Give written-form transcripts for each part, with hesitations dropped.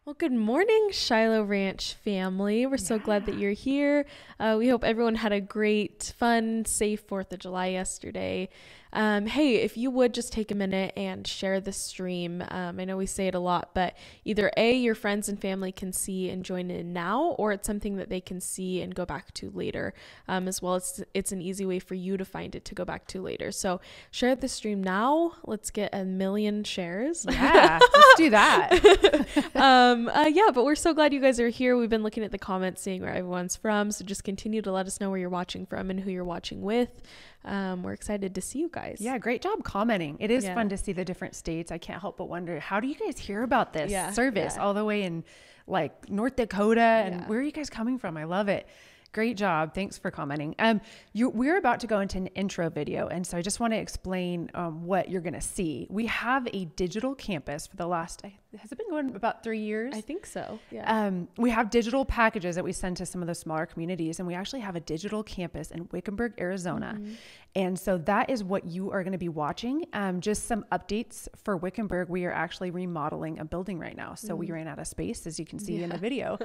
Well, good morning, Shiloh Ranch family. We're so glad that you're here. We hope everyone had a great, fun, safe 4th of July yesterday. Hey, if you would just take a minute and share the stream. I know we say it a lot, but either A, your friends and family can see and join in now, or it's something that they can see and go back to later. As well as it's an easy way for you to find it to go back to later. So share the stream now. Let's get 1 million shares. Yeah, let's do that. Yeah, but we're so glad you guys are here. We've been looking at the comments, seeing where everyone's from. So just continue to let us know where you're watching from and who you're watching with. We're excited to see you guys. Yeah, great job commenting. It is fun to see the different states. I can't help but wonder, how do you guys hear about this service all the way in like North Dakota? And where are you guys coming from? I love it. Great job. Thanks for commenting. We're about to go into an intro video. And so I just want to explain what you're going to see. We have a digital campus for the last, has it been going about 3 years? I think so. Yeah. We have digital packages that we send to some of the smaller communities, and we actually have a digital campus in Wickenburg, Arizona. Mm-hmm. And so that is what you are going to be watching. Just some updates for Wickenburg. We are actually remodeling a building right now. So we ran out of space, as you can see in the video.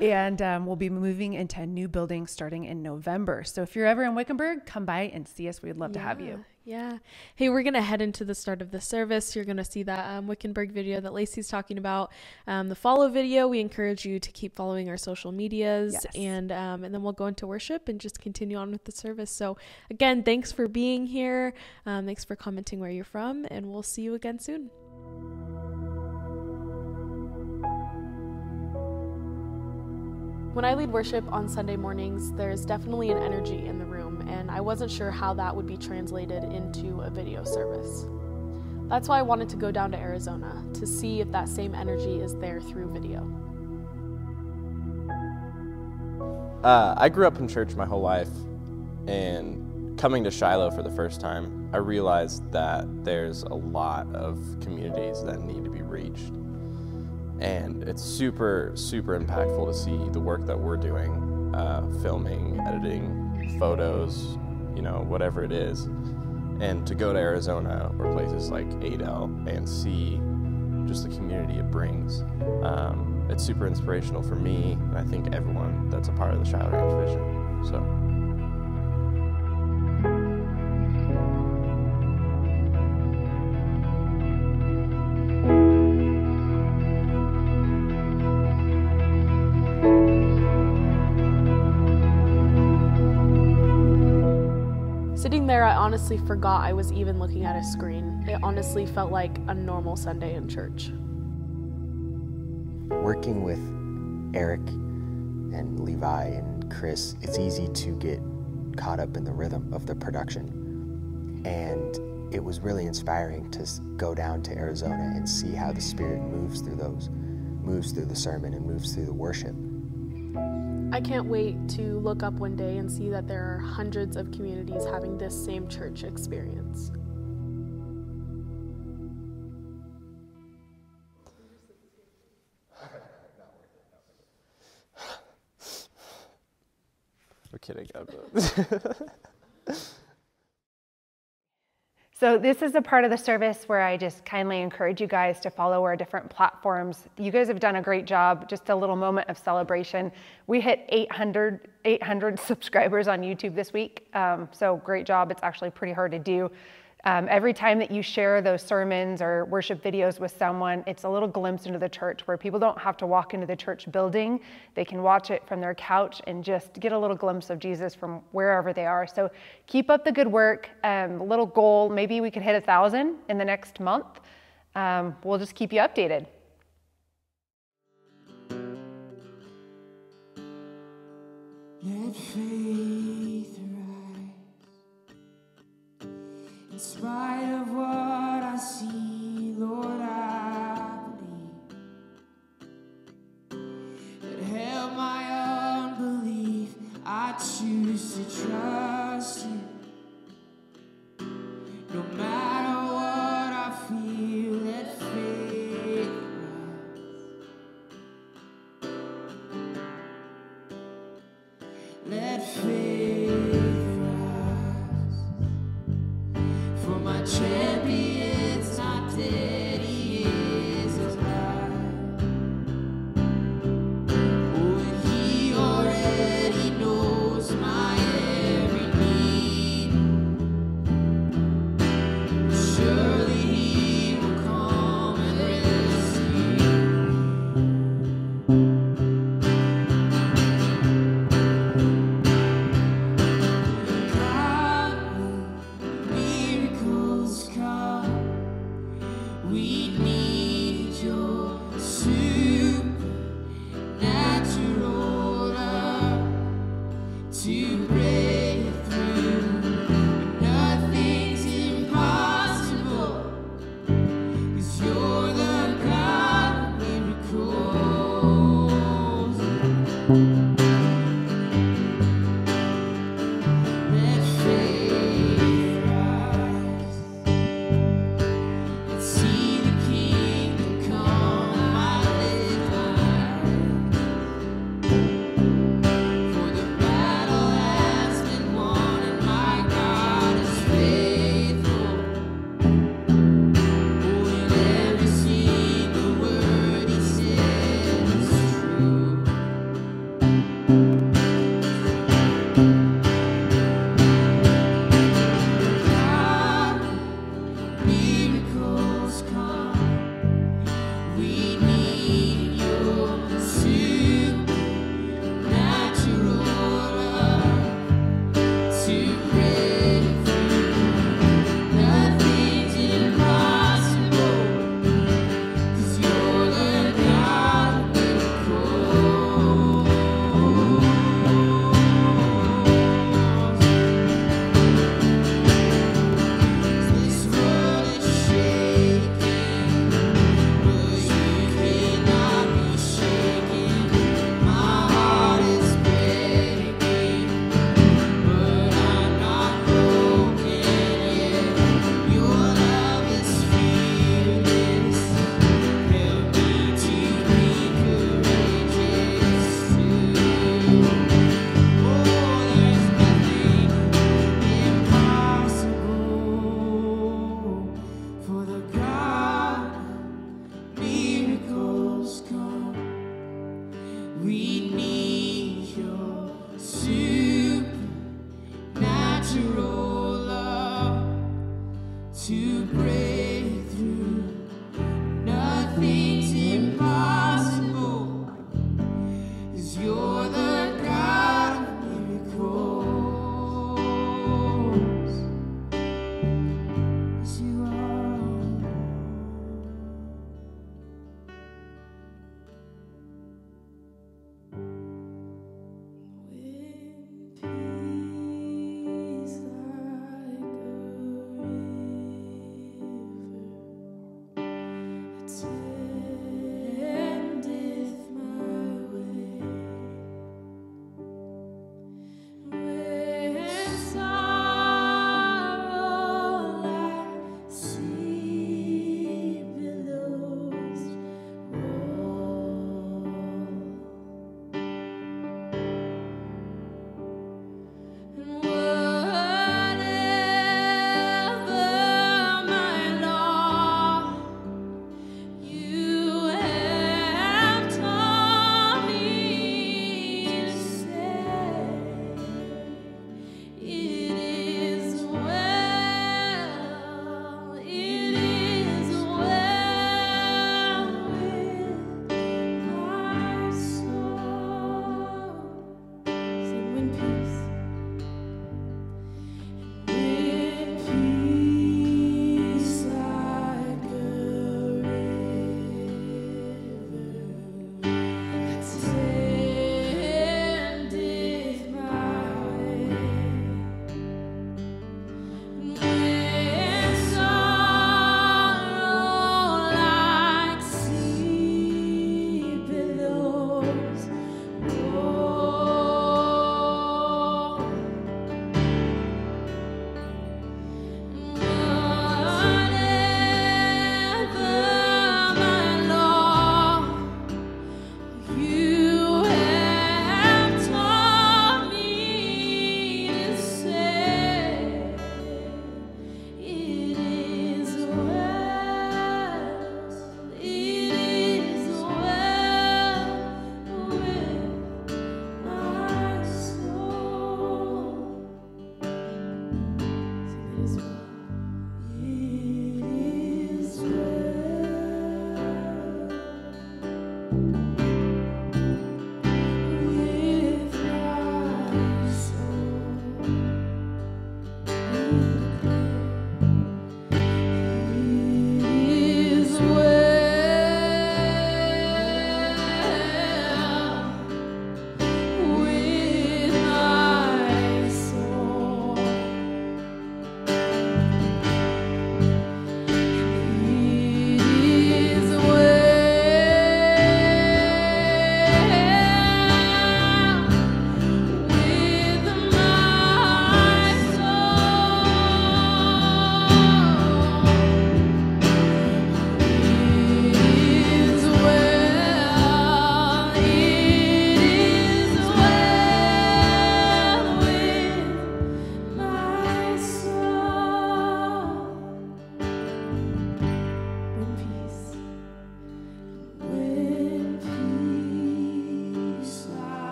And we'll be moving into a new building starting in November. So if you're ever in Wickenburg, come by and see us. We'd love to have you. Yeah. Hey, we're going to head into the start of the service. You're going to see that Wickenburg video that Lacey's talking about. The follow video, we encourage you to keep following our social medias. And then we'll go into worship and just continue on with the service. So again, thanks for being here. Thanks for commenting where you're from, and we'll see you again soon. When I lead worship on Sunday mornings, there's definitely an energy in the room, and I wasn't sure how that would be translated into a video service. That's why I wanted to go down to Arizona to see if that same energy is there through video. I grew up in church my whole life, and coming to Shiloh for the first time, I realized that there's a lot of communities that need to be reached. And it's super, super impactful to see the work that we're doing, filming, editing, photos, whatever it is. And to go to Arizona or places like Adel and see just the community it brings. It's super inspirational for me, and I think everyone that's a part of the Shiloh Ranch vision. So. Sitting there, I honestly forgot I was even looking at a screen. It honestly felt like a normal Sunday in church. Working with Eric and Levi and Chris, it's easy to get caught up in the rhythm of the production. And it was really inspiring to go down to Arizona and see how the Spirit moves through the sermon and moves through the worship. I can't wait to look up one day and see that there are hundreds of communities having this same church experience. We're kidding. So this is a part of the service where I just kindly encourage you guys to follow our different platforms. You guys have done a great job. Just a little moment of celebration. We hit 800 subscribers on YouTube this week. So great job. It's actually pretty hard to do. Every time that you share those sermons or worship videos with someone, it's a little glimpse into the church where people don't have to walk into the church building. They can watch it from their couch and just get a little glimpse of Jesus from wherever they are. So keep up the good work. A little goal, maybe we could hit 1,000 in the next month. We'll just keep you updated. Let faith arise. In spite of what I see, Lord, I believe. That help my unbelief, I choose to trust you. No matter what I feel, let faith rise. Let faith rise. For my champion's not dead, he is alive.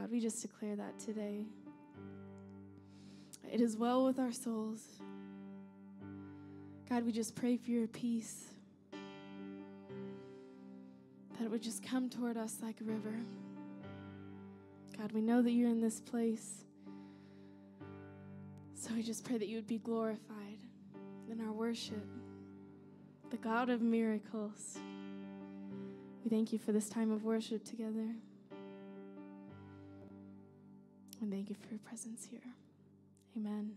God, we just declare that today. It is well with our souls. God, we just pray for your peace, that it would just come toward us like a river. God, we know that you're in this place, so we just pray that you would be glorified in our worship, the God of miracles. We thank you for this time of worship together. And thank you for your presence here. Amen.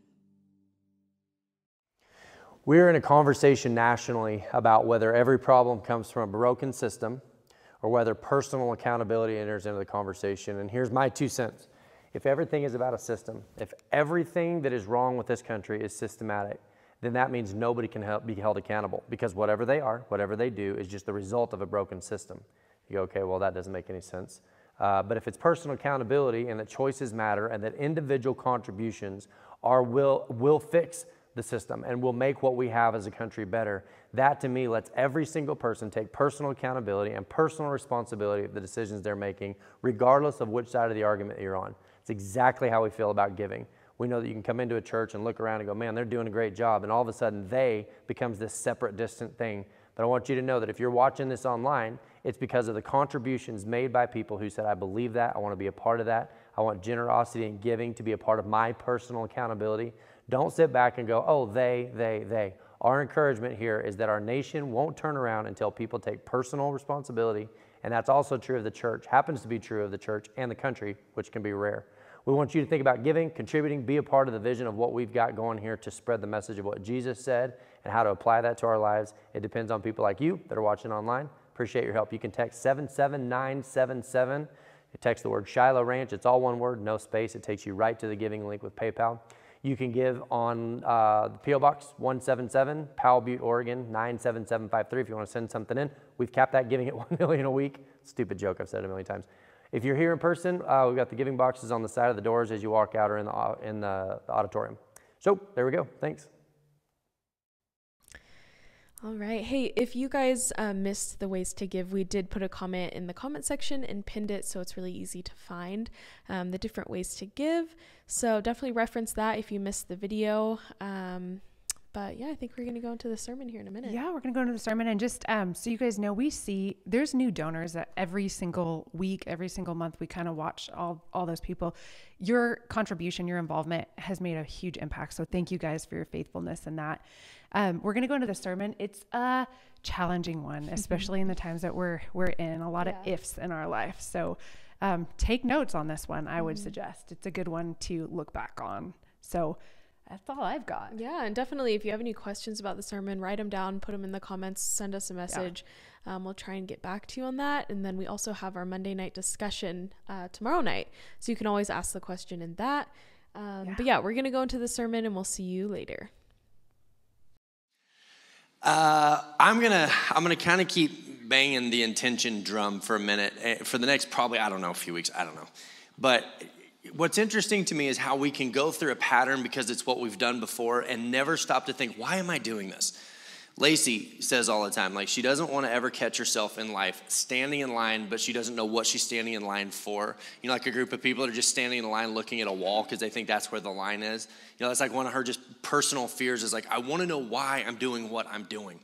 We're in a conversation nationally about whether every problem comes from a broken system or whether personal accountability enters into the conversation. And here's my 2 cents. If everything is about a system, if everything that is wrong with this country is systematic, then that means nobody can be held accountable, because whatever they are, whatever they do is just the result of a broken system. You go, okay, well, that doesn't make any sense. But if it's personal accountability and that choices matter and that individual contributions will fix the system and will make what we have as a country better, that to me lets every single person take personal accountability and personal responsibility of the decisions they're making, regardless of which side of the argument you're on. It's exactly how we feel about giving. We know that you can come into a church and look around and go, man, they're doing a great job. And all of a sudden they becomes this separate, distant thing. But I want you to know that if you're watching this online, it's because of the contributions made by people who said, I believe that, I want to be a part of that. I want generosity and giving to be a part of my personal accountability. Don't sit back and go, oh, they. Our encouragement here is that our nation won't turn around until people take personal responsibility. And that's also true of the church, happens to be true of the church and the country, which can be rare. We want you to think about giving, contributing, be a part of the vision of what we've got going here to spread the message of what Jesus said and how to apply that to our lives. It depends on people like you that are watching online. Appreciate your help. You can text 77977. You text the word Shiloh Ranch. It's all one word, no space. It takes you right to the giving link with PayPal. You can give on the P.O. Box 177, Powell, Butte, Oregon, 97753 if you want to send something in. We've capped that giving at $1 million a week. Stupid joke, I've said it a million times. If you're here in person, we've got the giving boxes on the side of the doors as you walk out or in the auditorium. So there we go. Thanks. All right. Hey, if you guys missed the ways to give, we did put a comment in the comment section and pinned it, so it's really easy to find the different ways to give. So definitely reference that if you missed the video. But yeah, I think we're going to go into the sermon here in a minute. Yeah, we're going to go into the sermon. And just so you guys know, we see there's new donors that every single week, every single month, we kind of watch all those people. Your contribution, your involvement has made a huge impact. So thank you guys for your faithfulness in that. We're going to go into the sermon. It's a challenging one, especially in the times that we're in, a lot of ifs in our life. So take notes on this one, I would suggest. It's a good one to look back on. So that's all I've got. Yeah, and definitely if you have any questions about the sermon, write them down, put them in the comments, send us a message. Yeah. We'll try and get back to you on that. And then we also have our Monday night discussion tomorrow night. So you can always ask the question in that. But yeah, we're going to go into the sermon and we'll see you later. I'm gonna kind of keep banging the intention drum for a minute for the next probably, I don't know, a few weeks. I don't know. But what's interesting to me is how we can go through a pattern because it's what we've done before and never stop to think, why am I doing this? Lacey says all the time, like she doesn't want to ever catch herself in life standing in line, but she doesn't know what she's standing in line for. You know, like a group of people that are just standing in line looking at a wall because they think that's where the line is. You know, that's like one of her just personal fears is like, I want to know why I'm doing what I'm doing.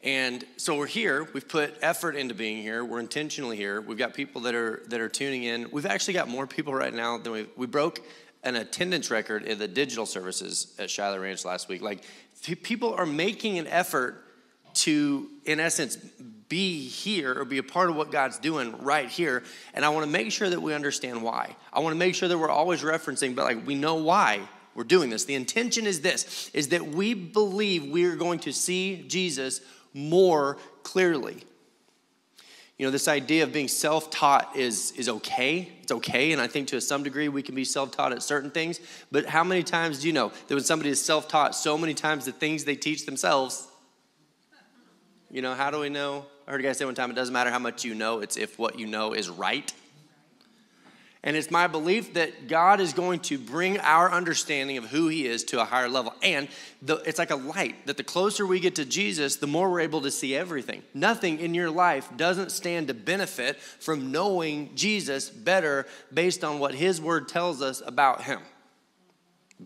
And so we're here. We've put effort into being here. We're intentionally here. We've got people that are tuning in. We've actually got more people right now than we broke an attendance record in the digital services at Shiloh Ranch last week. Like people are making an effort to, in essence, be here or be a part of what God's doing right here. And I want to make sure that we understand why. I want to make sure that we're always referencing, but like we know why we're doing this. The intention is this, is that we believe we are going to see Jesus more clearly. You know, this idea of being self-taught is okay. It's okay, and I think to some degree we can be self-taught at certain things. But how many times do you know that when somebody is self-taught, so many times the things they teach themselves, you know, how do we know? I heard a guy say one time, it doesn't matter how much you know, it's if what you know is right. And it's my belief that God is going to bring our understanding of who he is to a higher level. And it's like a light, that the closer we get to Jesus, the more we're able to see everything. Nothing in your life doesn't stand to benefit from knowing Jesus better based on what his word tells us about him.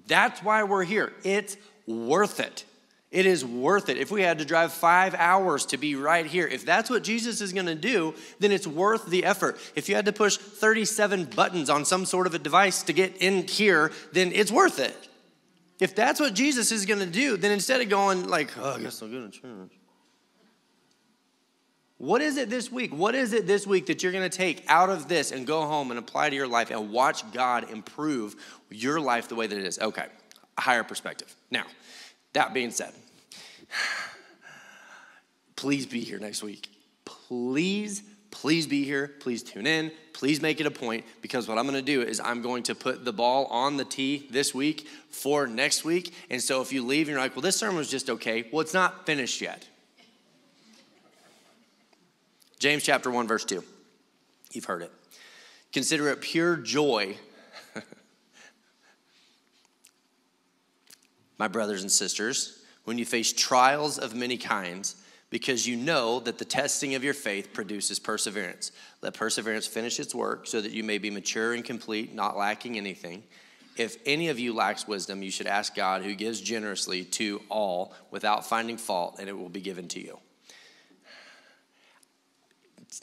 That's why we're here. It's worth it. It is worth it. If we had to drive 5 hours to be right here, if that's what Jesus is going to do, then it's worth the effort. If you had to push 37 buttons on some sort of a device to get in here, then it's worth it. If that's what Jesus is going to do, then instead of going like, oh, I guess I'll go to church. What is it this week? What is it this week that you're going to take out of this and go home and apply to your life and watch God improve your life the way that it is? Okay, a higher perspective. Now, that being said, please be here next week. Please be here. Please tune in. Please make it a point, because what I'm going to do is I'm going to put the ball on the tee this week for next week. And so if you leave and you're like, well, this sermon was just okay. Well, it's not finished yet. James chapter 1, verse 2. You've heard it. Consider it pure joy, my brothers and sisters, when you face trials of many kinds, because you know that the testing of your faith produces perseverance. Let perseverance finish its work so that you may be mature and complete, not lacking anything. If any of you lacks wisdom, you should ask God, who gives generously to all without finding fault, and it will be given to you. It's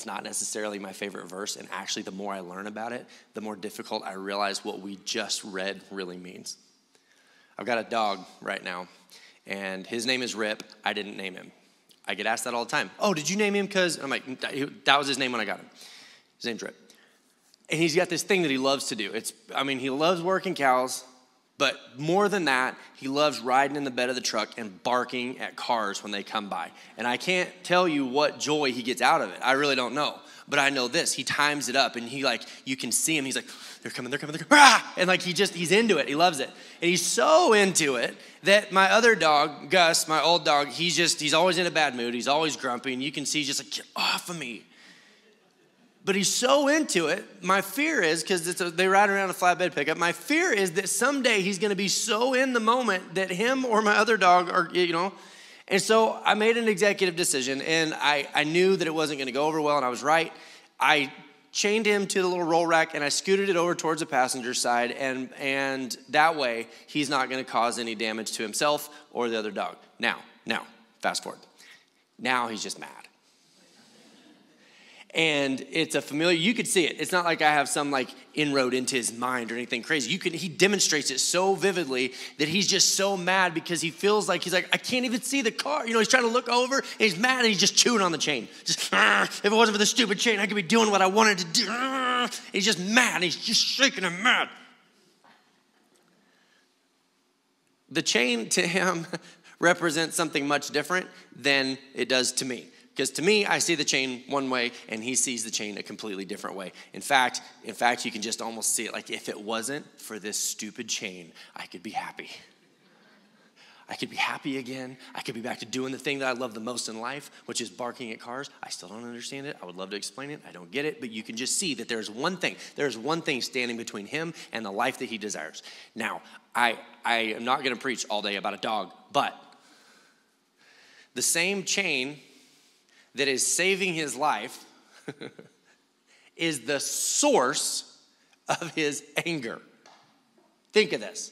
not necessarily my favorite verse, and actually the more I learn about it, the more difficult I realize what we just read really means. I've got a dog right now, and his name is Rip. I didn't name him. I get asked that all the time. Oh, did you name him? Because I'm like, that was his name when I got him. His name's Rip. And he's got this thing that he loves to do. He loves working cows, but more than that, he loves riding in the bed of the truck and barking at cars when they come by. And I can't tell you what joy he gets out of it. I really don't know. But I know this, he times it up, and you can see him. He's like, they're coming. Ah! And he's into it. He loves it. And he's so into it that my other dog, Gus, my old dog, he's always in a bad mood. He's always grumpy, and you can see he's just like, get off of me. But he's so into it. My fear is, because they ride around a flatbed pickup, my fear is that someday he's going to be so in the moment that him or my other dog are, And so I made an executive decision, and I knew that it wasn't going to go over well, and I was right. I chained him to the little roll rack, and I scooted it over towards the passenger side, and that way he's not going to cause any damage to himself or the other dog. Now, fast forward. Now he's just mad. And it's a familiar, you could see it. It's not like I have some inroad into his mind or anything crazy. He demonstrates it so vividly that he's just so mad because he feels like, I can't even see the car. He's trying to look over and he's mad and he's just chewing on the chain. Just, if it wasn't for the stupid chain, I could be doing what I wanted to do. He's just mad. He's just shaking and mad. The chain to him represents something much different than it does to me. Because to me, I see the chain one way, and he sees the chain a completely different way. In fact, you can just almost see it like, if it wasn't for this stupid chain, I could be happy. I could be happy again. I could be back to doing the thing that I love the most in life, which is barking at cars. I still don't understand it. I would love to explain it. I don't get it. But you can just see that there's one thing standing between him and the life that he desires. Now, I am not going to preach all day about a dog, but the same chain that is saving his life is the source of his anger. Think of this.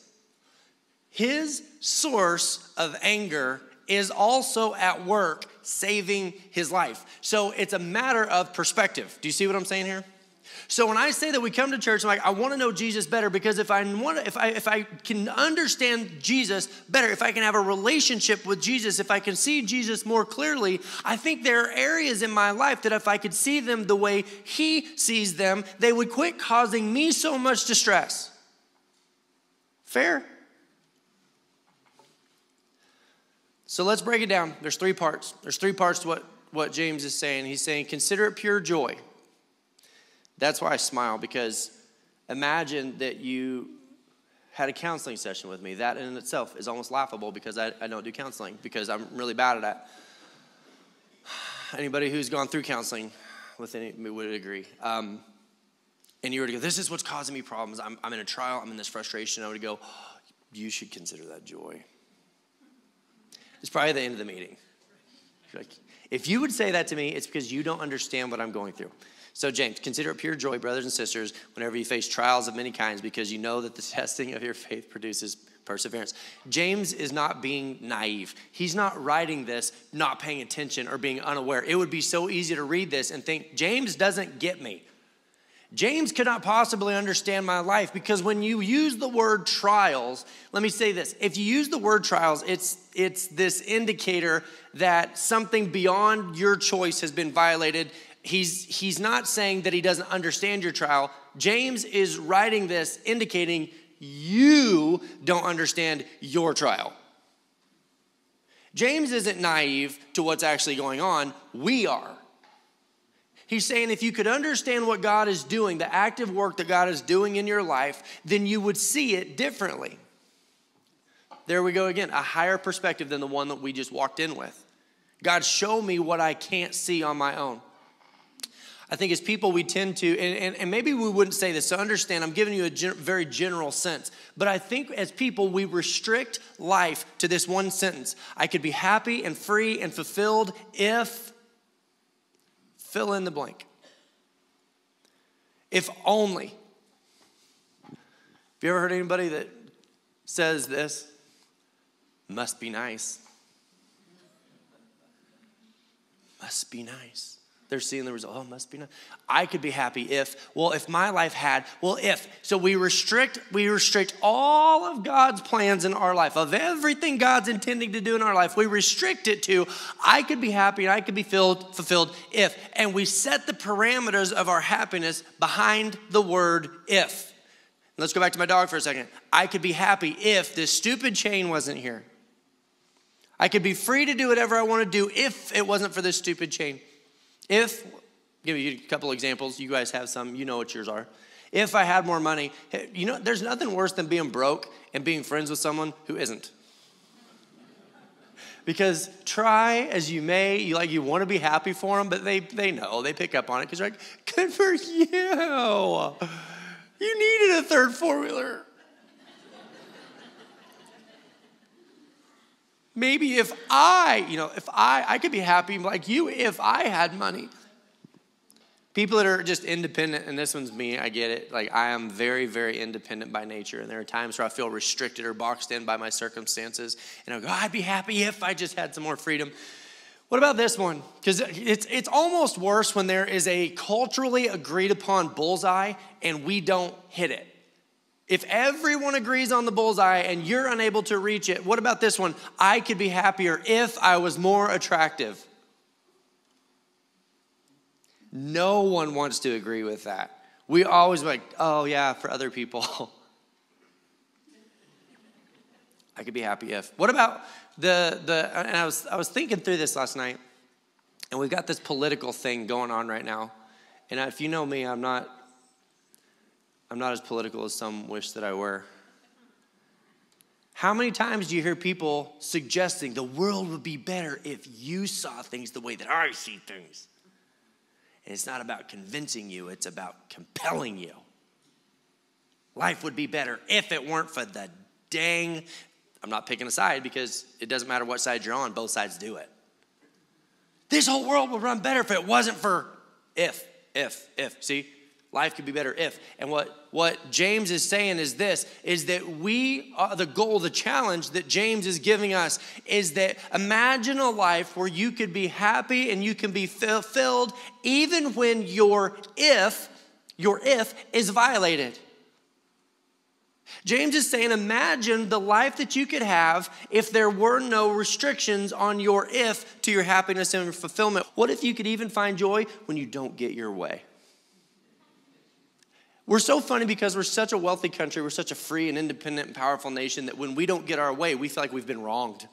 His source of anger is also at work saving his life. So it's a matter of perspective. Do you see what I'm saying here? So when I say that we come to church, I'm like, I want to know Jesus better, because if I can understand Jesus better, if I can have a relationship with Jesus, if I can see Jesus more clearly, I think there are areas in my life that if I could see them the way he sees them, they would quit causing me so much distress. Fair? So let's break it down. There's 3 parts. There's 3 parts to what James is saying. He's saying, consider it pure joy. That's why I smile, because imagine that you had a counseling session with me. That in itself is almost laughable, because I don't do counseling, because I'm really bad at that. Anybody who's gone through counseling with me would agree. and you were to go, this is what's causing me problems. I'm in a trial. I'm in this frustration. I would go, oh, you should consider that joy. It's probably the end of the meeting. Like, if you would say that to me, it's because you don't understand what I'm going through. So James, consider it pure joy, brothers and sisters, whenever you face trials of many kinds, because you know that the testing of your faith produces perseverance. James is not being naive. He's not writing this, not paying attention or being unaware. It would be so easy to read this and think, James doesn't get me. James could not possibly understand my life, because when you use the word trials, let me say this. If you use the word trials, it's this indicator that something beyond your choice has been violated. He's not saying that he doesn't understand your trial. James is writing this indicating you don't understand your trial. James isn't naive to what's actually going on. We are. He's saying if you could understand what God is doing, the active work that God is doing in your life, then you would see it differently. There we go again, a higher perspective than the one that we just walked in with. God, show me what I can't see on my own. I think as people we tend to, and maybe we wouldn't say this, so understand I'm giving you a very general sense, but I think as people we restrict life to this one sentence. I could be happy and free and fulfilled if, fill in the blank. If only. Have you ever heard anybody that says this? Must be nice. Must be nice. They're seeing the result. Oh, must be nice. I could be happy if, well, if my life had, well, if. So we restrict all of God's plans in our life, of everything God's intending to do in our life. We restrict it to, I could be happy and I could be fulfilled if. And we set the parameters of our happiness behind the word if. Let's go back to my dog for a second. I could be happy if this stupid chain wasn't here. I could be free to do whatever I want to do if it wasn't for this stupid chain. If, give you a couple examples, you guys have some, you know what yours are. If I had more money, you know, there's nothing worse than being broke and being friends with someone who isn't. Because try as you may, you want to be happy for them, but they know, they pick up on it because you're like, good for you. You needed a third four-wheeler. Maybe if I could be happy like you if I had money. People that are just independent, and this one's me, I get it. Like, I am very, very independent by nature, and there are times where I feel restricted or boxed in by my circumstances, and I go, I'd be happy if I just had some more freedom. What about this one? Because it's almost worse when there is a culturally agreed upon bullseye and we don't hit it. If everyone agrees on the bullseye and you're unable to reach it, what about this one? I could be happier if I was more attractive. No one wants to agree with that. We always like, oh yeah, for other people. I could be happy if. What about and I was thinking through this last night, and we've got this political thing going on right now. And if you know me, I'm not as political as some wish that I were. How many times do you hear people suggesting the world would be better if you saw things the way that I see things? And it's not about convincing you, it's about compelling you. Life would be better if it weren't for the dang, I'm not picking a side because it doesn't matter what side you're on, both sides do it. This whole world would run better if it wasn't for if. See? Life could be better if. And what James is saying is this, is that the goal, the challenge that James is giving us is that imagine a life where you could be happy and you can be fulfilled even when your if is violated. James is saying, imagine the life that you could have if there were no restrictions on your if to your happiness and fulfillment. What if you could even find joy when you don't get your way? We're so funny because we're such a wealthy country. We're such a free and independent and powerful nation that when we don't get our way, we feel like we've been wronged.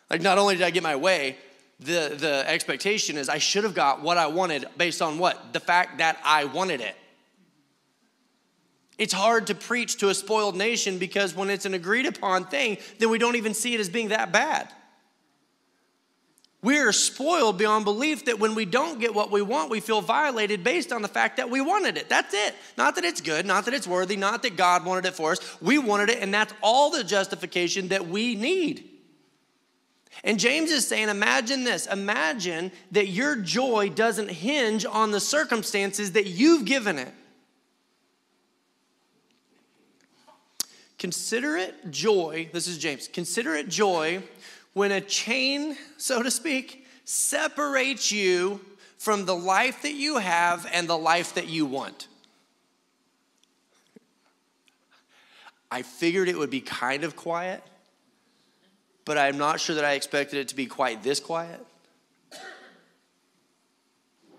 Like, not only did I get my way, the expectation is I should have got what I wanted based on what? The fact that I wanted it. It's hard to preach to a spoiled nation because when it's an agreed upon thing, then we don't even see it as being that bad. We're spoiled beyond belief that when we don't get what we want, we feel violated based on the fact that we wanted it. That's it. Not that it's good, not that it's worthy, not that God wanted it for us. We wanted it, and that's all the justification that we need. And James is saying, imagine this. Imagine that your joy doesn't hinge on the circumstances that you've given it. Consider it joy, this is James, consider it joy when a chain, so to speak, separates you from the life that you have and the life that you want. I figured it would be kind of quiet, but I'm not sure that I expected it to be quite this quiet.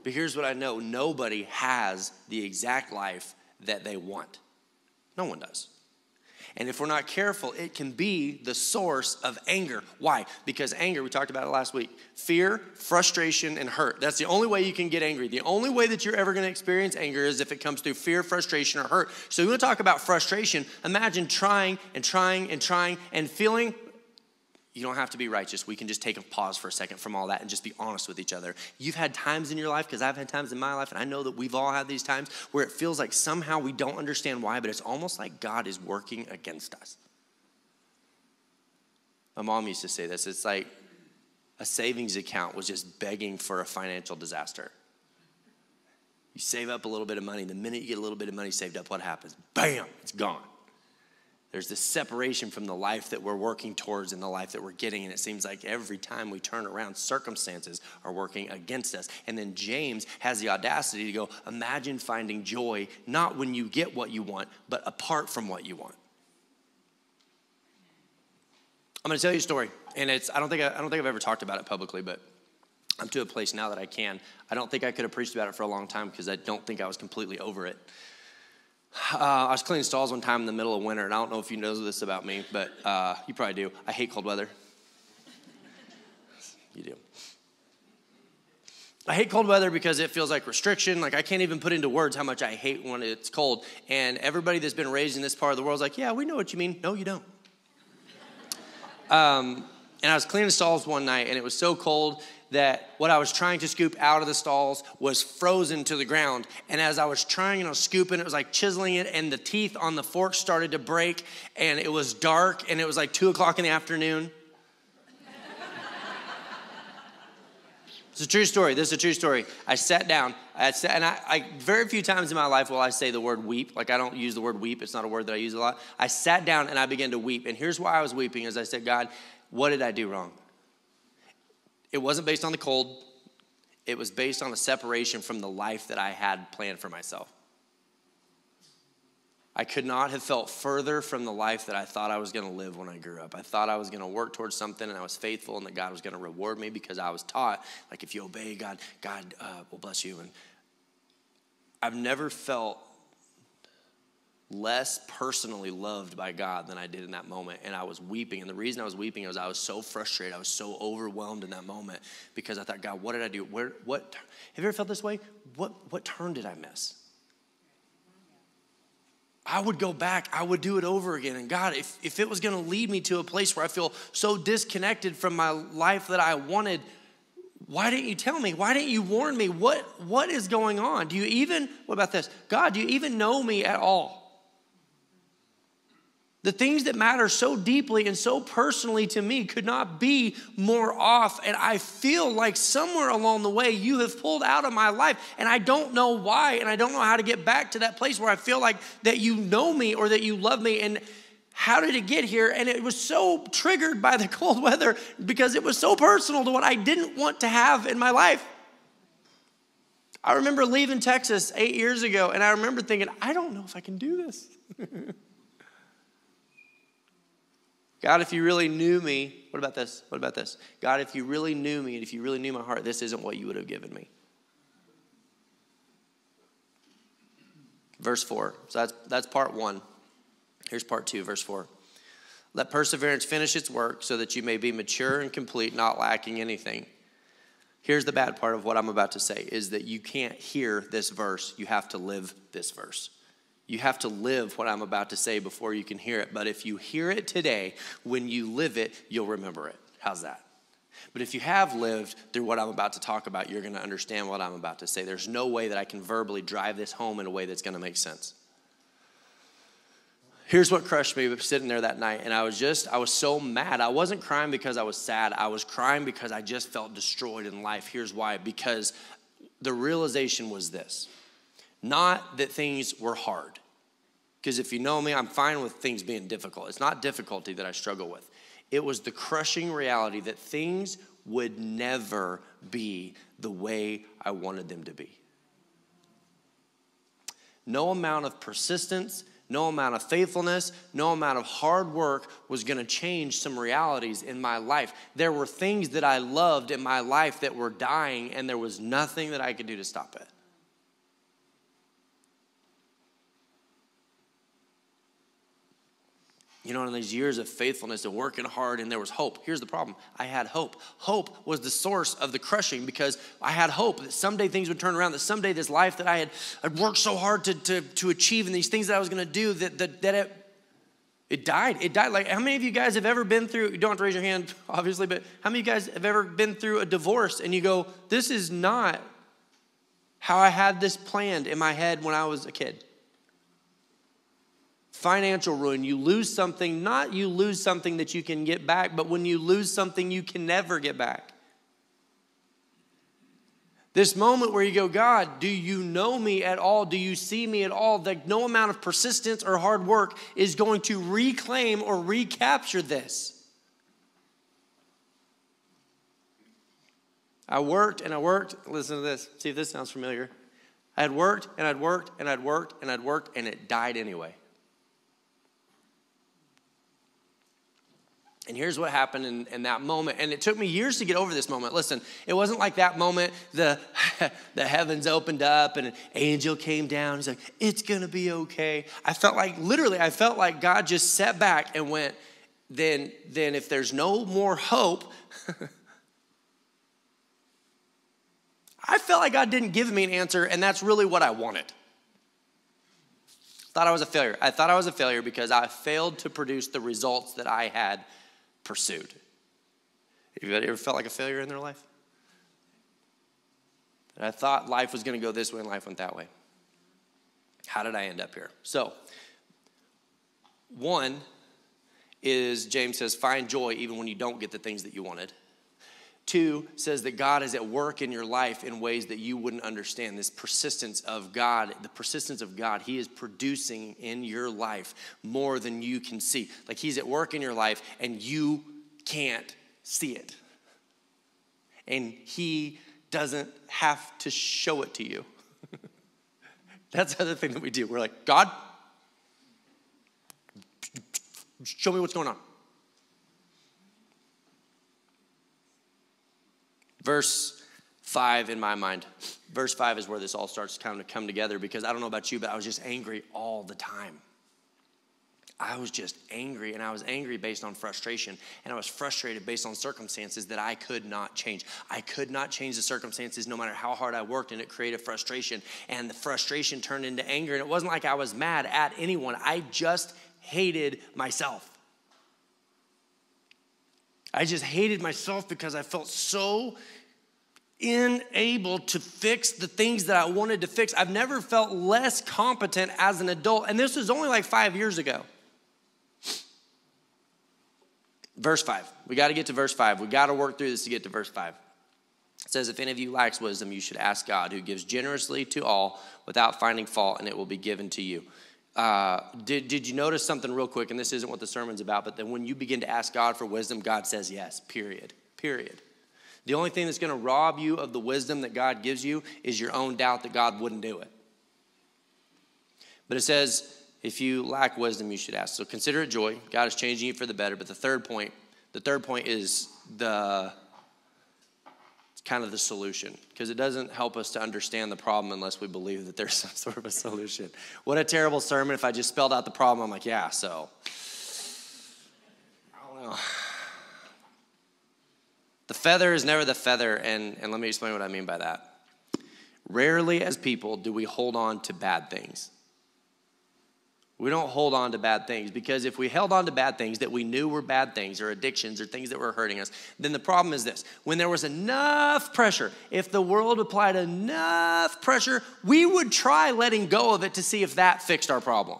But here's what I know. Nobody has the exact life that they want. No one does. And if we're not careful, it can be the source of anger. Why? Because anger, we talked about it last week, fear, frustration, and hurt. That's the only way you can get angry. The only way that you're ever going to experience anger is if it comes through fear, frustration, or hurt. So we want to talk about frustration. Imagine trying and feeling. You don't have to be righteous. We can just take a pause for a second from all that and just be honest with each other. You've had times in your life, because I've had times in my life, and I know that we've all had these times where it feels like somehow we don't understand why, but it's almost like God is working against us. My mom used to say this. It's like a savings account was just begging for a financial disaster. You save up a little bit of money. The minute you get a little bit of money saved up, what happens? Bam, it's gone. There's this separation from the life that we're working towards and the life that we're getting. And it seems like every time we turn around, circumstances are working against us. And then James has the audacity to go, imagine finding joy, not when you get what you want, but apart from what you want. I'm going to tell you a story. And I don't think I've ever talked about it publicly, but I'm to a place now that I can. I don't think I could have preached about it for a long time because I don't think I was completely over it. I was cleaning stalls one time in the middle of winter, and I don't know if you know this about me, but you probably do. I hate cold weather. You do. I hate cold weather because it feels like restriction. Like I can't even put into words how much I hate when it's cold. And everybody that's been raised in this part of the world is like, yeah, we know what you mean. No, you don't. And I was cleaning stalls one night, and it was so cold that what I was trying to scoop out of the stalls was frozen to the ground. And as I was trying and I was scooping, it was like chiseling it, and the teeth on the fork started to break, and it was dark, and it was like 2 o'clock in the afternoon. It's a true story. This is a true story. I sat down, and I very few times in my life will I say the word weep. Like I don't use the word weep. It's not a word that I use a lot. I sat down and I began to weep. And here's why I was weeping, is I said, God, what did I do wrong? It wasn't based on the cold. It was based on a separation from the life that I had planned for myself. I could not have felt further from the life that I thought I was going to live when I grew up. I thought I was going to work towards something, and I was faithful, and that God was going to reward me because I was taught, like, if you obey God, God will bless you. And I've never felt less personally loved by God than I did in that moment. And I was weeping. And the reason I was weeping was I was so frustrated. I was so overwhelmed in that moment because I thought, God, what did I do? What? Have you ever felt this way? What turn did I miss? I would go back. I would do it over again. And God, if it was going to lead me to a place where I feel so disconnected from my life that I wanted, why didn't you tell me? Why didn't you warn me? What is going on? What about this? God, do you even know me at all? The things that matter so deeply and so personally to me could not be more off. And I feel like somewhere along the way you have pulled out of my life. And I don't know why. And I don't know how to get back to that place where I feel like that you know me or that you love me. And how did it get here? And it was so triggered by the cold weather because it was so personal to what I didn't want to have in my life. I remember leaving Texas 8 years ago. And I remember thinking, I don't know if I can do this. God, if you really knew me, what about this? What about this? God, if you really knew me and if you really knew my heart, this isn't what you would have given me. Verse 4. So that's part 1. Here's part 2, verse 4. Let perseverance finish its work so that you may be mature and complete, not lacking anything. Here's the bad part of what I'm about to say, is that you can't hear this verse. You have to live this verse. You have to live what I'm about to say before you can hear it. But if you hear it today, when you live it, you'll remember it. How's that? But if you have lived through what I'm about to talk about, you're going to understand what I'm about to say. There's no way that I can verbally drive this home in a way that's going to make sense. Here's what crushed me sitting there that night, and I was so mad. I wasn't crying because I was sad. I was crying because I just felt destroyed in life. Here's why. Because the realization was this. Not that things were hard. Because if you know me, I'm fine with things being difficult. It's not difficulty that I struggle with. It was the crushing reality that things would never be the way I wanted them to be. No amount of persistence, no amount of faithfulness, no amount of hard work was going to change some realities in my life. There were things that I loved in my life that were dying, and there was nothing that I could do to stop it. You know, in these years of faithfulness and working hard, and there was hope. Here's the problem. I had hope. Hope was the source of the crushing because I had hope that someday things would turn around, that someday this life that I'd worked so hard to achieve and these things that I was going to do, that it died. It died. Like, how many of you guys have ever been through, you don't have to raise your hand, obviously, but how many of you guys have ever been through a divorce and you go, this is not how I had this planned in my head when I was a kid? Financial ruin, you lose something, not you lose something that you can get back, but when you lose something you can never get back. This moment where you go, God, do you know me at all? Do you see me at all? That no amount of persistence or hard work is going to reclaim or recapture this. I worked and I worked. Listen to this. See if this sounds familiar. I had worked and I'd worked and I'd worked and I'd worked and it died anyway. And here's what happened in that moment. And it took me years to get over this moment. Listen, it wasn't like that moment, the heavens opened up and an angel came down. He's like, it's going to be okay. I felt like God just sat back and went, then if there's no more hope, I felt like God didn't give me an answer, and that's really what I wanted. Thought I was a failure. I thought I was a failure because I failed to produce the results that I had pursued. Have you ever felt like a failure in their life? And I thought life was going to go this way and life went that way. How did I end up here? So, one is, James says, find joy even when you don't get the things that you wanted. Two says that God is at work in your life in ways that you wouldn't understand. This persistence of God, the persistence of God, he is producing in your life more than you can see. Like he's at work in your life and you can't see it. And he doesn't have to show it to you. That's the other thing that we do. We're like, God, show me what's going on. Verse 5 in my mind. Verse 5 is where this all starts to kind of come together because I don't know about you, but I was just angry all the time. I was just angry, and I was angry based on frustration, and I was frustrated based on circumstances that I could not change. I could not change the circumstances no matter how hard I worked, and it created frustration, and the frustration turned into anger, and it wasn't like I was mad at anyone. I just hated myself. I just hated myself because I felt so unable to fix the things that I wanted to fix. I've never felt less competent as an adult, and this was only like 5 years ago. Verse 5. We got to get to verse 5. We got to work through this to get to verse 5. It says, if any of you lacks wisdom, you should ask God, who gives generously to all without finding fault, and it will be given to you. Did you notice something real quick? And this isn't what the sermon's about, but then when you begin to ask God for wisdom, God says yes, period. The only thing that's going to rob you of the wisdom that God gives you is your own doubt that God wouldn't do it. But it says, if you lack wisdom, you should ask. So consider it joy. God is changing you for the better. But the third point is kind of the solution, because it doesn't help us to understand the problem unless we believe that there's some sort of a solution. What a terrible sermon if I just spelled out the problem. I'm like, yeah, so I don't know. The feather is never the feather, and let me explain what I mean by that. Rarely as people do we hold on to bad things. We don't hold on to bad things, because if we held on to bad things that we knew were bad things or addictions or things that were hurting us, then the problem is this. When there was enough pressure, if the world applied enough pressure, we would try letting go of it to see if that fixed our problem.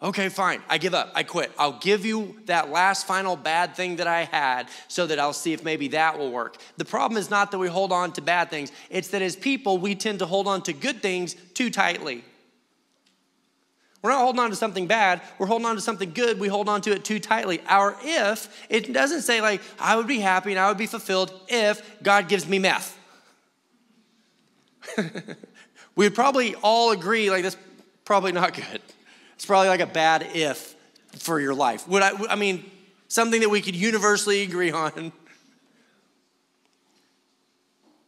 Okay, fine, I give up, I quit. I'll give you that last final bad thing that I had so that I'll see if maybe that will work. The problem is not that we hold on to bad things. It's that as people, we tend to hold on to good things too tightly. We're not holding on to something bad. We're holding on to something good. We hold on to it too tightly. Our if, it doesn't say like, I would be happy and I would be fulfilled if God gives me meth. We would probably all agree like that's probably not good. It's probably like a bad if for your life. I mean, something that we could universally agree on.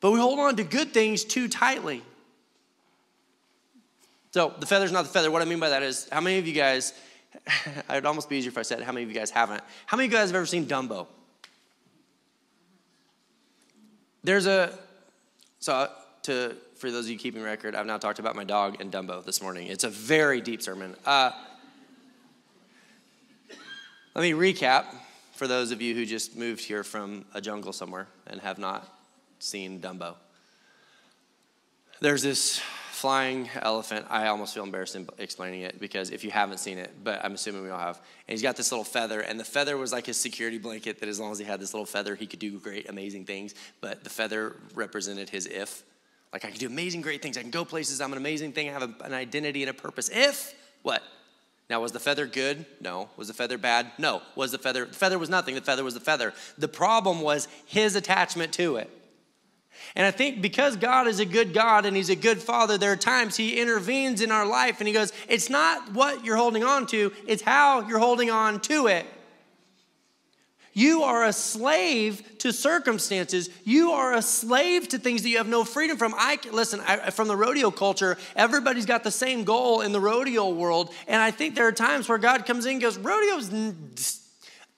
But we hold on to good things too tightly. So the feather's not the feather. What I mean by that is, how many of you guys, it'd almost be easier if I said how many of you guys haven't. How many of you guys have ever seen Dumbo? For those of you keeping record, I've now talked about my dog and Dumbo this morning. It's a very deep sermon. Let me recap for those of you who just moved here from a jungle somewhere and have not seen Dumbo. There's this flying elephant. I almost feel embarrassed in explaining it because if you haven't seen it, but I'm assuming we all have. And he's got this little feather, and the feather was like his security blanket, that as long as he had this little feather, he could do great, amazing things. But the feather represented his if. Like, I can do amazing, great things. I can go places. I'm an amazing thing. I have an identity and a purpose. If what? Now, was the feather good? No. Was the feather bad? No. The feather was nothing. The feather was the feather. The problem was his attachment to it. And I think because God is a good God and he's a good father, there are times he intervenes in our life and he goes, it's not what you're holding on to, it's how you're holding on to it. You are a slave to circumstances. You are a slave to things that you have no freedom from. From the rodeo culture, everybody's got the same goal in the rodeo world. And I think there are times where God comes in and goes,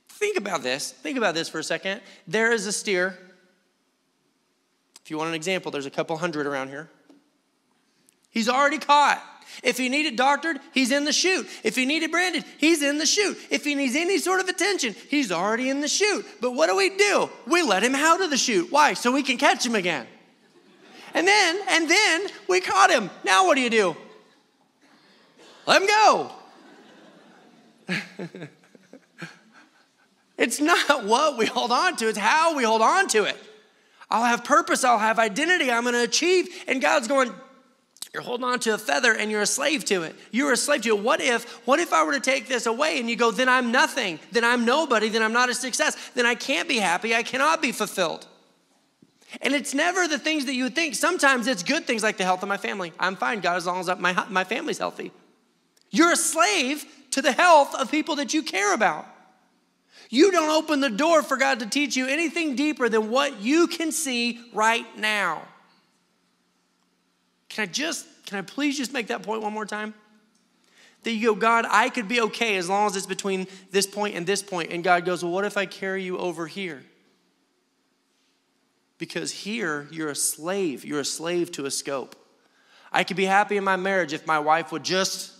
think about this. Think about this for a second. There is a steer. If you want an example, there's a couple hundred around here. He's already caught. If he needed doctored, he's in the chute. If he needed branded, he's in the chute. If he needs any sort of attention, he's already in the chute. But what do? We let him out of the chute. Why? So we can catch him again. And then we caught him. Now what do? Let him go. It's not what we hold on to, it's how we hold on to it. I'll have purpose, I'll have identity, I'm going to achieve. And God's going, you're holding on to a feather and you're a slave to it. You're a slave to it. What if I were to take this away? And you go, then I'm nothing, then I'm nobody, then I'm not a success, then I can't be happy, I cannot be fulfilled. And it's never the things that you would think. Sometimes it's good things like the health of my family. I'm fine, God, as long as my family's healthy. You're a slave to the health of people that you care about. You don't open the door for God to teach you anything deeper than what you can see right now. Can I please just make that point one more time? That you go, God, I could be okay as long as it's between this point and this point. And God goes, well, what if I carry you over here? Because here, you're a slave. You're a slave to a scope. I could be happy in my marriage if my wife would just.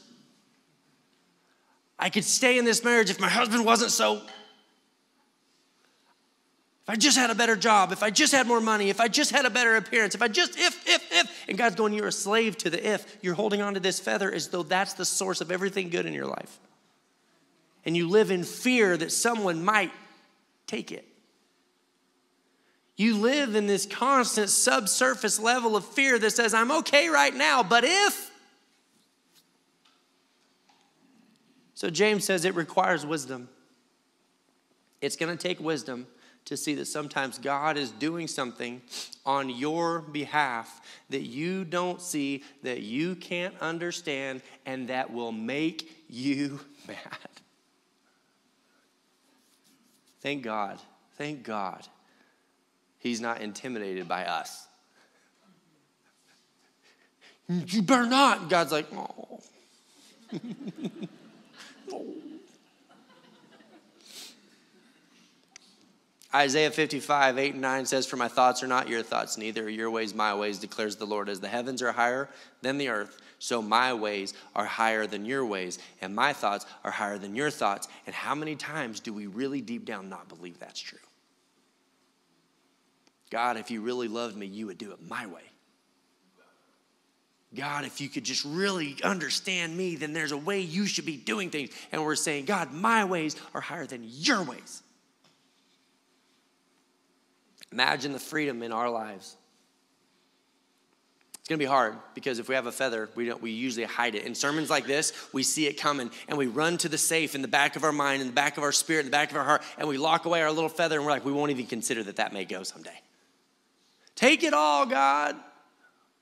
I could stay in this marriage if my husband wasn't so. If I just had a better job, if I just had more money, if I just had a better appearance, if. And God's going, you're a slave to the if. You're holding on to this feather as though that's the source of everything good in your life. And you live in fear that someone might take it. You live in this constant subsurface level of fear that says, I'm okay right now, but if. So James says it requires wisdom. It's going to take wisdom to see that sometimes God is doing something on your behalf that you don't see, that you can't understand, and that will make you mad. Thank God. Thank God. He's not intimidated by us. You better not. God's like, oh. Isaiah 55, 8 and 9 says, for my thoughts are not your thoughts, neither are your ways my ways, declares the Lord. As the heavens are higher than the earth, so my ways are higher than your ways, and my thoughts are higher than your thoughts. And how many times do we really deep down not believe that's true? God, if you really loved me, you would do it my way. God, if you could just really understand me, then there's a way you should be doing things. And we're saying, God, my ways are higher than your ways. Imagine the freedom in our lives. It's going to be hard because if we have a feather, we usually hide it. In sermons like this, we see it coming and we run to the safe in the back of our mind, in the back of our spirit, in the back of our heart, and we lock away our little feather and we're like, we won't even consider that may go someday. Take it all, God.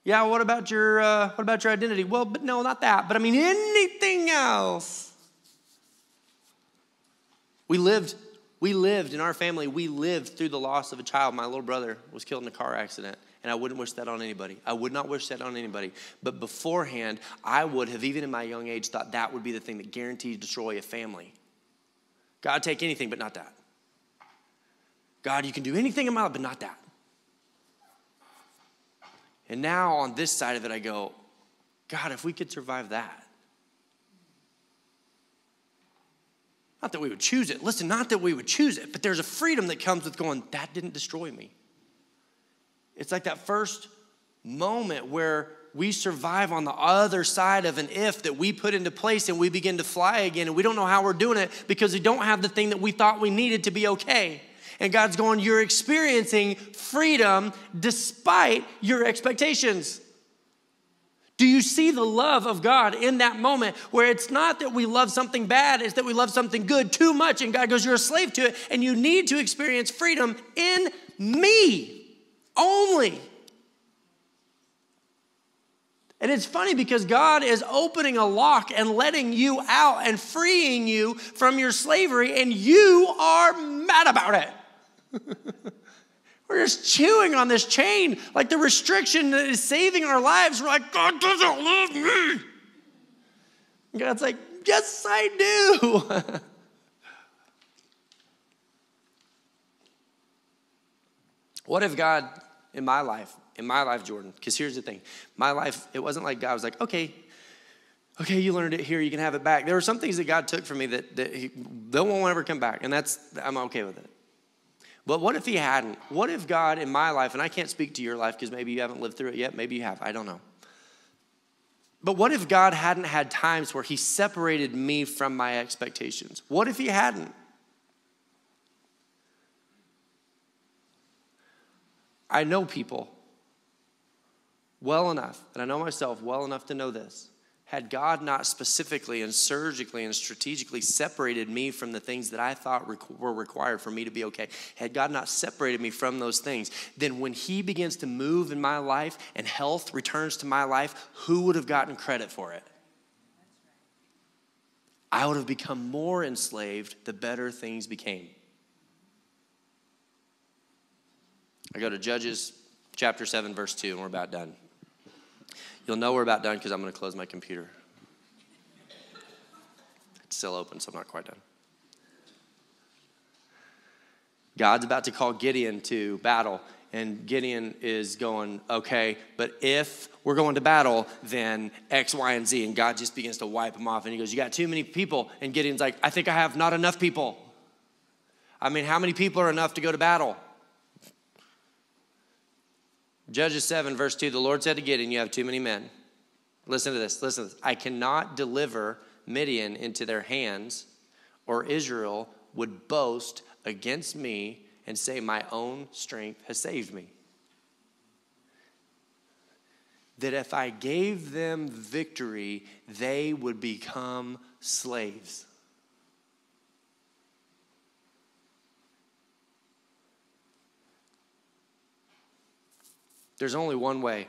Yeah, what about your identity? Well, but no, not that. But I mean, anything else. We lived in our family, we lived through the loss of a child. My little brother was killed in a car accident, and I wouldn't wish that on anybody. I would not wish that on anybody. But beforehand, I would have, even in my young age, thought that would be the thing that guaranteed to destroy a family. God, take anything, but not that. God, you can do anything in my life, but not that. And now on this side of it, I go, God, if we could survive that. Not that we would choose it. Listen, not that we would choose it, but there's a freedom that comes with going, that didn't destroy me. It's like that first moment where we survive on the other side of an if that we put into place and we begin to fly again, and we don't know how we're doing it because we don't have the thing that we thought we needed to be okay. And God's going, you're experiencing freedom despite your expectations. Do you see the love of God in that moment where it's not that we love something bad, it's that we love something good too much, and God goes, you're a slave to it, and you need to experience freedom in me only. And it's funny because God is opening a lock and letting you out and freeing you from your slavery, and you are mad about it. We're just chewing on this chain like the restriction that is saving our lives. We're like, God doesn't love me. And God's like, yes, I do. What if God, in my life, Jordan, because here's the thing. My life, it wasn't like God was like, okay, you learned it here, you can have it back. There were some things that God took from me that they won't ever come back, and I'm okay with it. But what if he hadn't? What if God in my life, and I can't speak to your life because maybe you haven't lived through it yet, maybe you have, I don't know. But what if God hadn't had times where he separated me from my expectations? What if he hadn't? I know people well enough, and I know myself well enough to know this. Had God not specifically and surgically and strategically separated me from the things that I thought were required for me to be okay, had God not separated me from those things, then when he begins to move in my life and health returns to my life, who would have gotten credit for it? I would have become more enslaved the better things became. I go to Judges chapter 7, verse 2, and we're about done. You'll know we're about done because I'm going to close my computer. It's still open, so I'm not quite done. God's about to call Gideon to battle, and Gideon is going, okay, but if we're going to battle, then X, Y, and Z, and God just begins to wipe him off, and he goes, you got too many people, and Gideon's like, I think I have not enough people. I mean, how many people are enough to go to battle? Judges 7, verse 2, the Lord said to Gideon, you have too many men. Listen to this. I cannot deliver Midian into their hands, or Israel would boast against me and say, my own strength has saved me. That if I gave them victory, they would become slaves. There's only one way.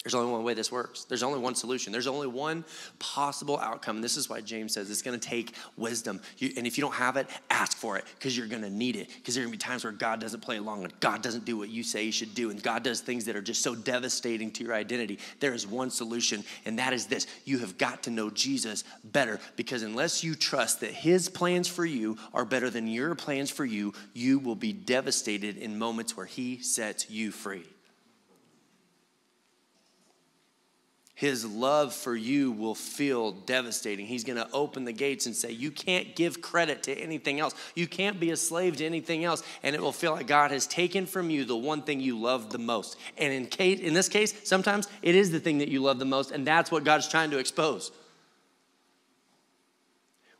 There's only one way this works. There's only one solution. There's only one possible outcome. This is why James says it's going to take wisdom. And if you don't have it, ask for it, because you're going to need it. Because there are going to be times where God doesn't play along, and God doesn't do what you say he should do, and God does things that are just so devastating to your identity. There is one solution, and that is this. You have got to know Jesus better, because unless you trust that his plans for you are better than your plans for you, you will be devastated in moments where he sets you free. His love for you will feel devastating. He's going to open the gates and say, you can't give credit to anything else. You can't be a slave to anything else. And it will feel like God has taken from you the one thing you love the most. And in this case, sometimes it is the thing that you love the most, and that's what God's trying to expose.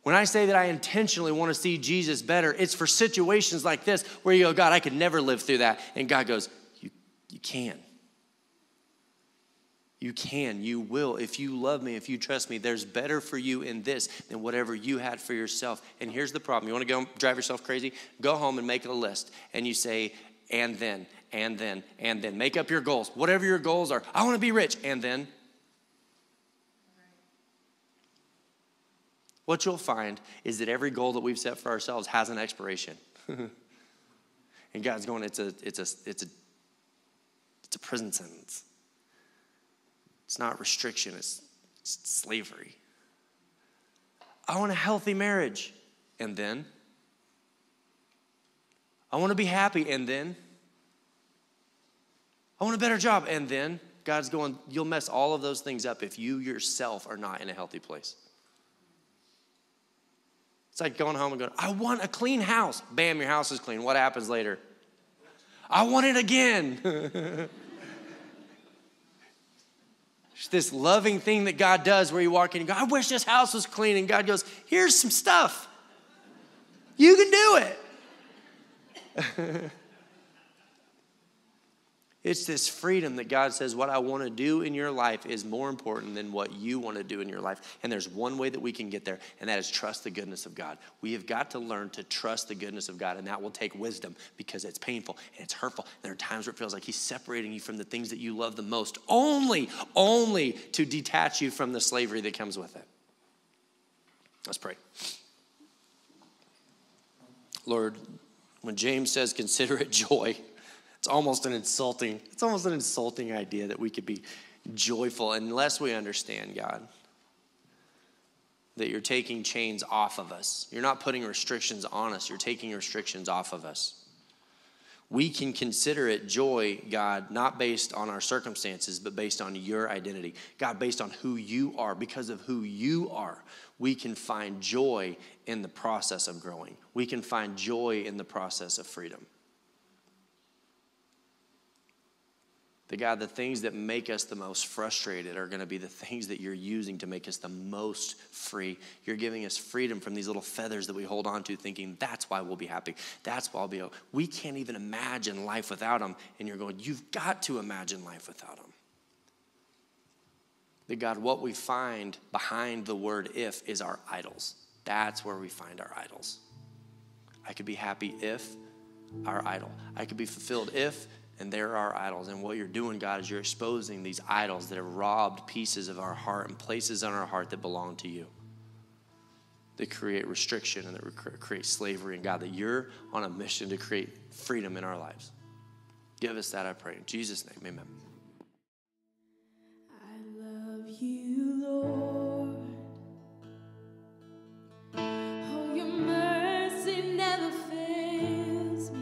When I say that I intentionally want to see Jesus better, it's for situations like this where you go, God, I could never live through that. And God goes, you can. You can, you will. If you love me, if you trust me, there's better for you in this than whatever you had for yourself. And here's the problem. You want to go drive yourself crazy? Go home and make a list. And you say, and then, and then, and then. Make up your goals. Whatever your goals are. I want to be rich. And then. What you'll find is that every goal that we've set for ourselves has an expiration. And God's going, it's a prison sentence. It's not restriction, it's slavery. I want a healthy marriage, and then. I want to be happy, and then. I want a better job, and then. God's going, you'll mess all of those things up if you yourself are not in a healthy place. It's like going home and going, I want a clean house. Bam, your house is clean. What happens later? I want it again. It's this loving thing that God does where you walk in and go, I wish this house was clean. And God goes, here's some stuff. You can do it. It's this freedom that God says, what I want to do in your life is more important than what you want to do in your life. And there's one way that we can get there, and that is trust the goodness of God. We have got to learn to trust the goodness of God, and that will take wisdom, because it's painful and it's hurtful. And there are times where it feels like he's separating you from the things that you love the most, only to detach you from the slavery that comes with it. Let's pray. Lord, when James says, consider it joy, it's almost an insulting idea that we could be joyful unless we understand, God, that you're taking chains off of us. You're not putting restrictions on us. You're taking restrictions off of us. We can consider it joy, God, not based on our circumstances, but based on your identity. God, based on who you are. Because of who you are, we can find joy in the process of growing. We can find joy in the process of freedom. God, the things that make us the most frustrated are going to be the things that you're using to make us the most free. You're giving us freedom from these little feathers that we hold on to, thinking that's why we'll be happy. That's why I'll be. We can't even imagine life without them. And you're going, you've got to imagine life without them. That God, what we find behind the word if is our idols. That's where we find our idols. I could be happy if, our idol. I could be fulfilled if, and there are idols. And what you're doing, God, is you're exposing these idols that have robbed pieces of our heart and places on our heart that belong to you. That create restriction and that create slavery. And God, that you're on a mission to create freedom in our lives. Give us that, I pray. In Jesus' name, amen. I love you, Lord. Oh, your mercy never fails me.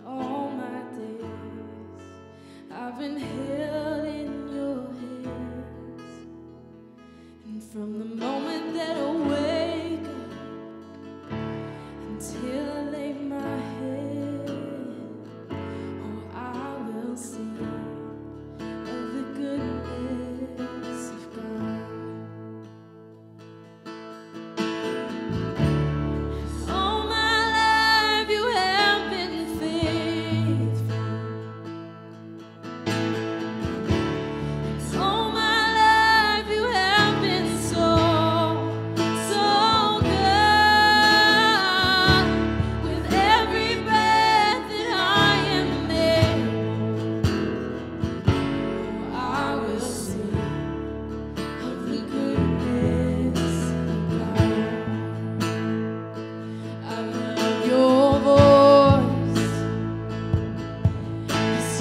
All my days I've been held in your hands, and from the moment that I wake up until I lay my head, oh, I will sing of the goodness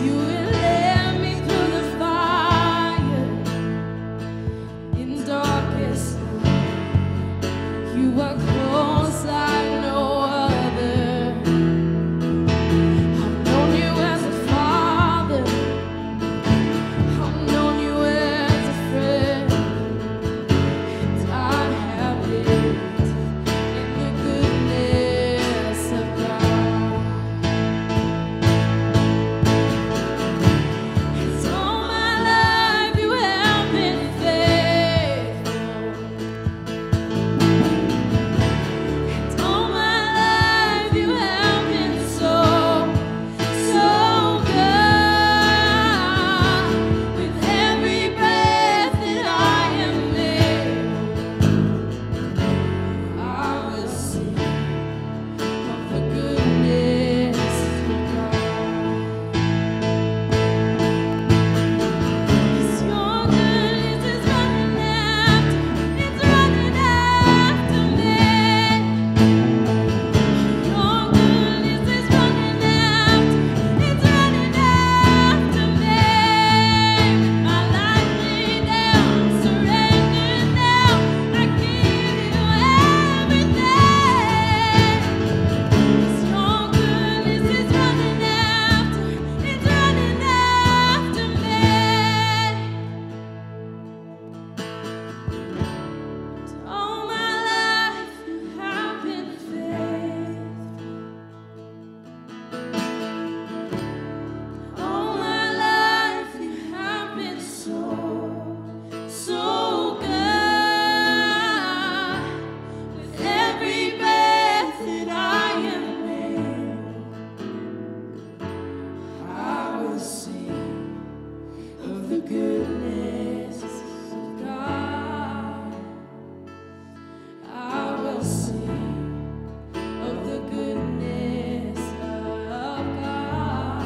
You will let me through the fire in darkest night. You are close like no other. I've known you as a father. I've known you as a friend. And I have lived in the goodness of God. And all my life you have been faithful. And all my life you have been so, so good. With every breath that I am able, I will sing of the goodness of God. 'Cause your goodness is running after me. Your goodness is running after me. With my life laid down, surrendered now, I give you everything. 'Cause your goodness is running after me. All my life you have been faithful. All my life you have been so, so good. With every breath that I am able, I will sing of the goodness of God. I will sing of the goodness of God.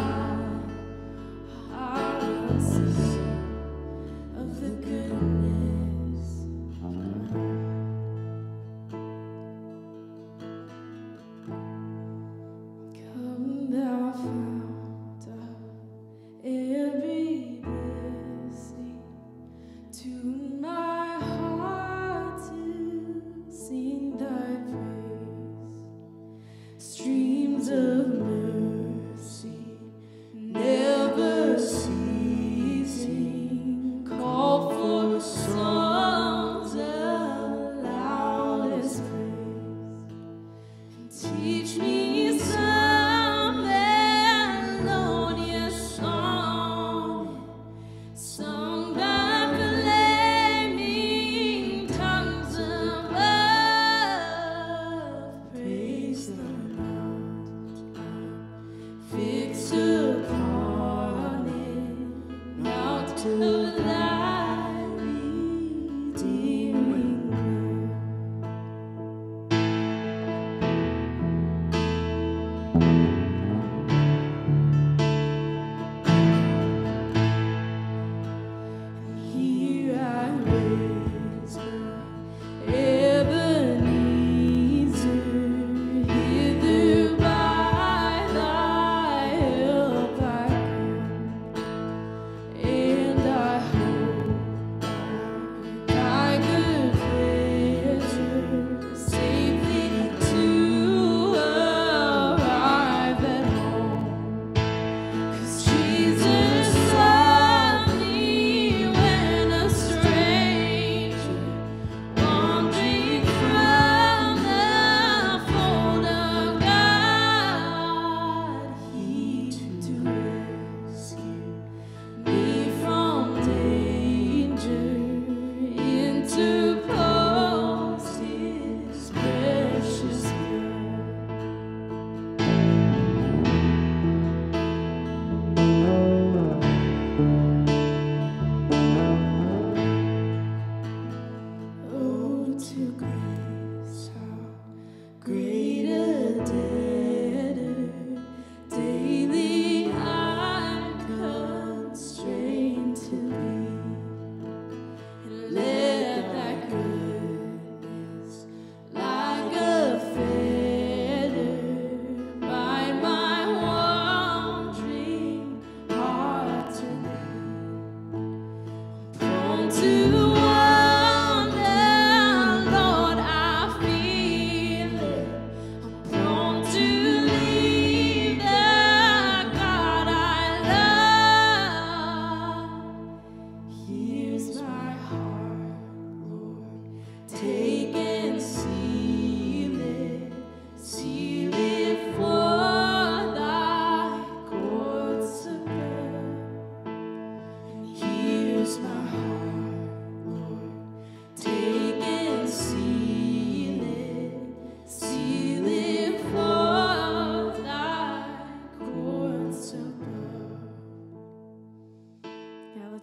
I will sing of the goodness of God. Come thou fount of every blessing,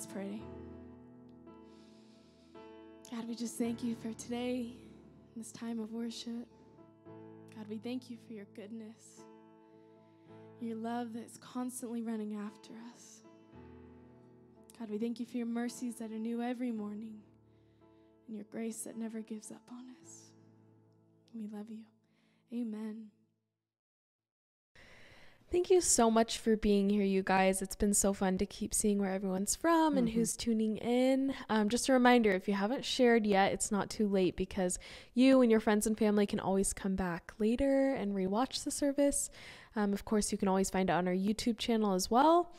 Let's pray. God, we just thank you for today, this time of worship. God, we thank you for your goodness, your love that's constantly running after us. God, we thank you for your mercies that are new every morning and your grace that never gives up on us. We love you. Amen. Thank you so much for being here, you guys. It's been so fun to keep seeing where everyone's from and who's tuning in. Just a reminder, if you haven't shared yet, it's not too late because you and your friends and family can always come back later and rewatch the service. Of course, you can always find it on our YouTube channel as well.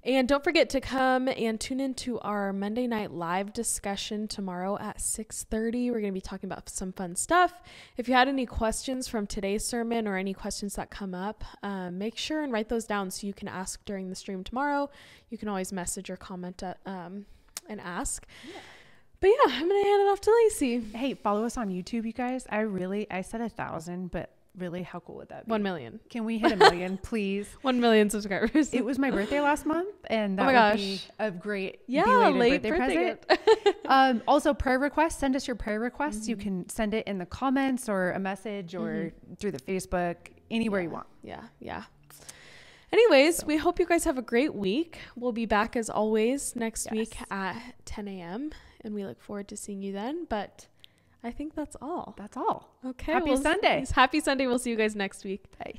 And don't forget to come and tune into our Monday night live discussion tomorrow at 6:30. We're going to be talking about some fun stuff. If you had any questions from today's sermon or any questions that come up, make sure and write those down so you can ask during the stream tomorrow. You can always message or comment and ask. Yeah. But yeah, I'm going to hand it off to Lacey. Hey, follow us on YouTube, you guys. I said 1,000, but really, how cool would that be? 1 million. Can we hit 1 million, please? 1 million subscribers. It was my birthday last month, and that would be a great belated late birthday present. Also, prayer requests. Send us your prayer requests. You can send it in the comments or a message or through the Facebook, anywhere you want. Yeah. Anyways, we hope you guys have a great week. We'll be back as always next week at 10 a.m. and we look forward to seeing you then. But I think that's all. That's all. Okay. Happy Sunday. Happy Sunday. We'll see you guys next week. Bye.